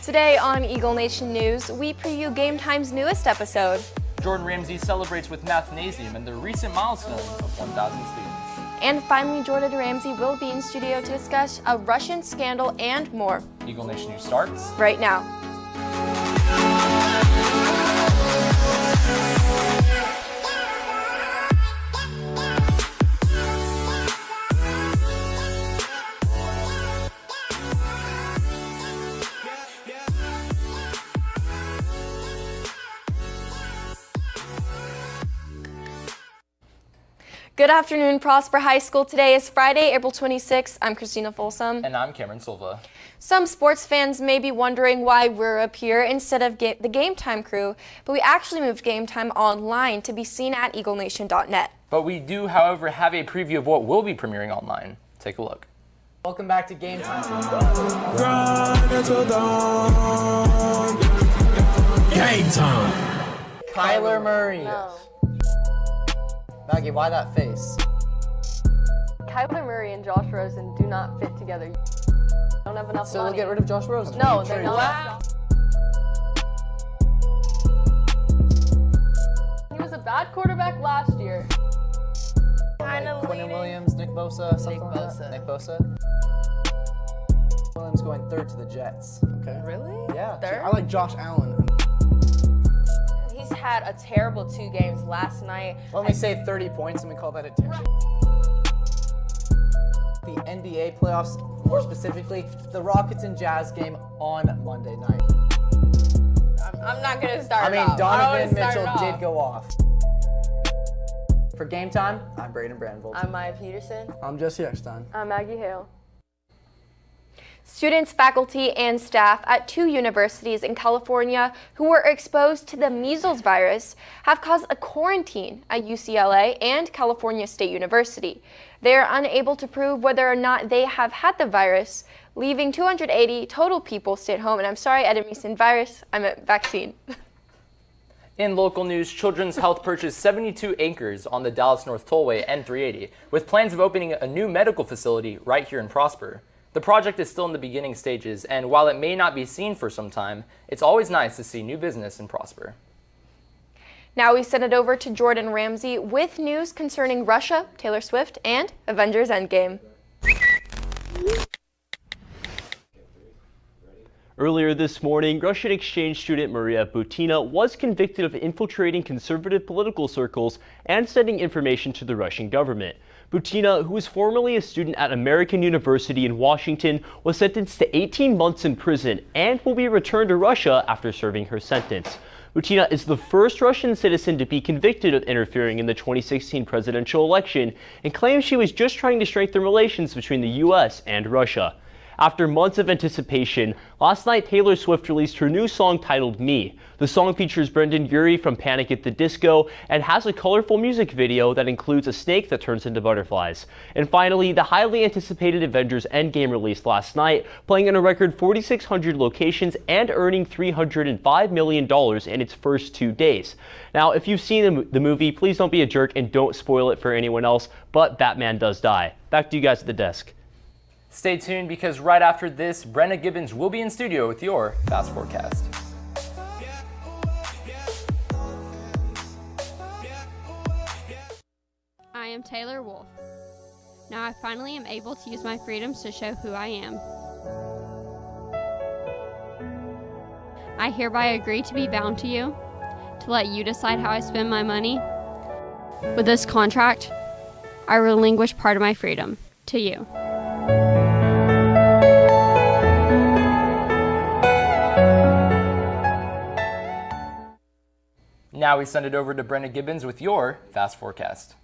Today on Eagle Nation News, we preview Game Time's newest episode. Jordan Ramsey celebrates with Mathnasium and the recent milestone of 1,000 students. And finally, Jordan Ramsey will be in studio to discuss a Russian scandal and more. Eagle Nation News starts right now. Good afternoon, Prosper High School. Today is Friday, April 26th. I'm Christina Folsom. And I'm Cameron Silva. Some sports fans may be wondering why we're up here instead of the Game Time crew, but we actually moved Game Time online to be seen at eaglenation.net. But we do, however, have a preview of what will be premiering online. Take a look. Welcome back to Game Time. Game Time. Kyler Murray. No. Maggie, why that face? Kyler Murray and Josh Rosen do not fit together. Don't have enough So money. we'll get rid of Josh Rosen. No, they're not. He was a bad quarterback last year. Quentin Williams, Nick Bosa, something like that. Nick Bosa. Williams going third to the Jets. Okay. Really? Yeah. I like Josh Allen. He's had a terrible 2 games last night. Let me say 30 points and we call that a tear. The NBA playoffs, more specifically, the Rockets and Jazz game on Monday night. I'm not going to start off. Donovan Mitchell did go off. For Game Time, I'm Braden Brandvold. I'm Maya Peterson. I'm Jesse Eckstein. I'm Maggie Hale. Students, faculty, and staff at 2 universities in California who were exposed to the measles virus have caused a quarantine at UCLA and California State University. They are unable to prove whether or not they have had the virus, leaving 280 total people stay at home. And I'm sorry, I didn't mean virus, I meant vaccine. In local news, Children's Health purchased 72 acres on the Dallas North Tollway N380 with plans of opening a new medical facility right here in Prosper. The project is still in the beginning stages, and while it may not be seen for some time, it's always nice to see new business in Prosper. Now we send it over to Jordan Ramsey with news concerning Russia, Taylor Swift, and Avengers Endgame. Earlier this morning, Russian exchange student Maria Butina was convicted of infiltrating conservative political circles and sending information to the Russian government. Butina, who was formerly a student at American University in Washington, was sentenced to 18 months in prison and will be returned to Russia after serving her sentence. Butina is the first Russian citizen to be convicted of interfering in the 2016 presidential election and claims she was just trying to strengthen relations between the U.S. and Russia. After months of anticipation, last night Taylor Swift released her new song titled Me. The song features Brendan Urie from Panic at the Disco and has a colorful music video that includes a snake that turns into butterflies. And finally, the highly anticipated Avengers Endgame released last night, playing in a record 4,600 locations and earning $305 million in its first 2 days. Now, if you've seen the movie, please don't be a jerk and don't spoil it for anyone else, but Batman does die. Back to you guys at the desk. Stay tuned because right after this, Brenna Gibbons will be in studio with your Fast Forecast. I am Taylor Wolf. Now I finally am able to use my freedoms to show who I am. I hereby agree to be bound to you, to let you decide how I spend my money. With this contract, I relinquish part of my freedom to you. Now we send it over to Brenna Gibbons with your Fast Forecast.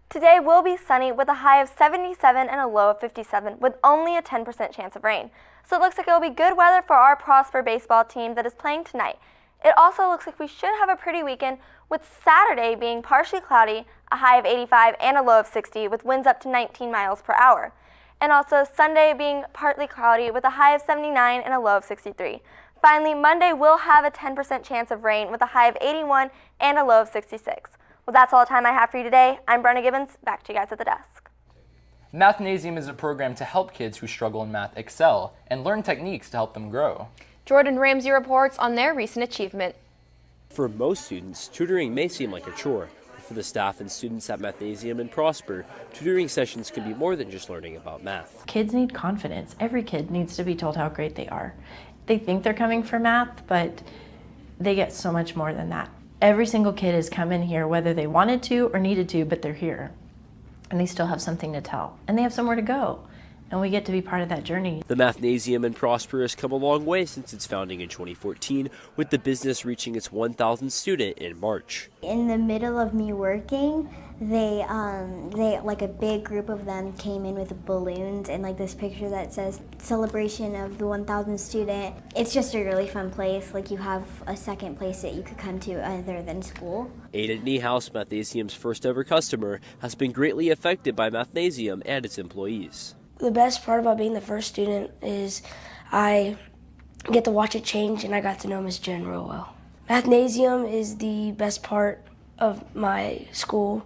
Today will be sunny with a high of 77 and a low of 57 with only a 10% chance of rain. So it looks like it will be good weather for our Prosper baseball team that is playing tonight. It also looks like we should have a pretty weekend with Saturday being partially cloudy, a high of 85 and a low of 60 with winds up to 19 miles per hour. And also Sunday being partly cloudy with a high of 79 and a low of 63. Finally, Monday will have a 10% chance of rain with a high of 81 and a low of 66. Well, that's all the time I have for you today. I'm Brenna Gibbons. Back to you guys at the desk. Mathnasium is a program to help kids who struggle in math excel and learn techniques to help them grow. Jordan Ramsey reports on their recent achievement. For most students, tutoring may seem like a chore, but for the staff and students at Mathnasium and Prosper, tutoring sessions can be more than just learning about math. Kids need confidence. Every kid needs to be told how great they are. They think they're coming for math, but they get so much more than that. Every single kid has come in here whether they wanted to or needed to, but they're here. And they still have something to tell. And they have somewhere to go. And we get to be part of that journey. The Mathnasium and Prosper has come a long way since its founding in 2014, with the business reaching its 1,000th student in March. In the middle of me working, they like a big group of them came in with balloons and like this picture that says celebration of the 1,000th student. It's just a really fun place. Like you have a second place that you could come to other than school. Ada Niehaus, Mathnasium's first ever customer, has been greatly affected by Mathnasium and its employees. The best part about being the first student is I get to watch it change and I got to know Miss Jen real well. Mathnasium is the best part of my school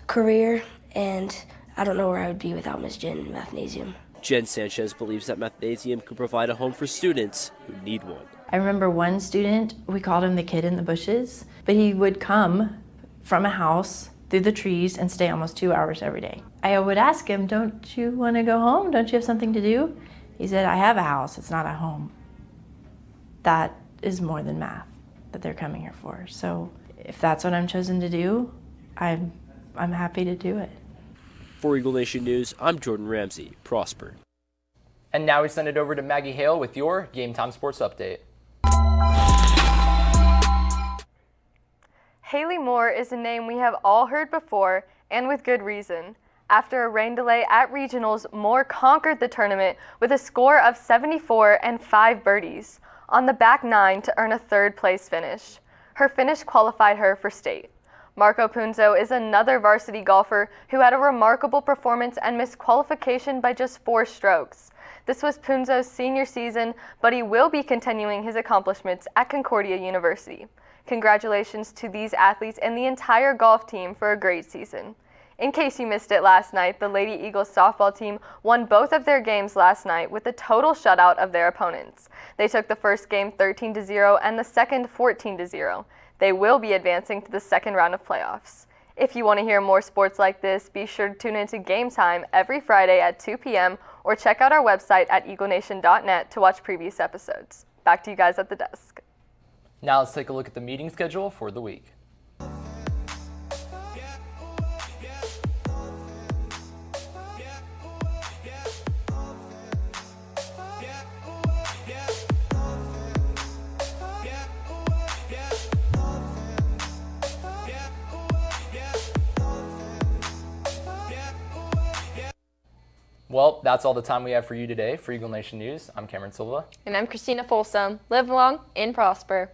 career, and I don't know where I would be without Miss Jen in Mathnasium. Jen Sanchez believes that Mathnasium could provide a home for students who need one. I remember one student, we called him the kid in the bushes, but he would come from a house through the trees and stay almost 2 hours every day. I would ask him, don't you want to go home? Don't you have something to do? He said, I have a house, it's not a home. That is more than math that they're coming here for. So if that's what I'm chosen to do, I'm happy to do it. For Eagle Nation News, I'm Jordan Ramsey, Prosper. And now we send it over to Maggie Hale with your Game Time Sports Update. Hailey Moore is a name we have all heard before, and with good reason. After a rain delay at regionals, Moore conquered the tournament with a score of 74 and 5 birdies on the back 9 to earn a third-place finish. Her finish qualified her for state. Marco Ponzo is another varsity golfer who had a remarkable performance and missed qualification by just 4 strokes. This was Ponzo's senior season, but he will be continuing his accomplishments at Concordia University. Congratulations to these athletes and the entire golf team for a great season. In case you missed it last night, the Lady Eagles softball team won both of their games last night with a total shutout of their opponents. They took the first game 13-0 and the second 14-0. They will be advancing to the second round of playoffs. If you want to hear more sports like this, be sure to tune into Game Time every Friday at 2 p.m. or check out our website at eaglenation.net to watch previous episodes. Back to you guys at the desk. Now let's take a look at the meeting schedule for the week. Well, that's all the time we have for you today. For Eagle Nation News, I'm Cameron Silva. And I'm Christina Folsom. Live long and prosper.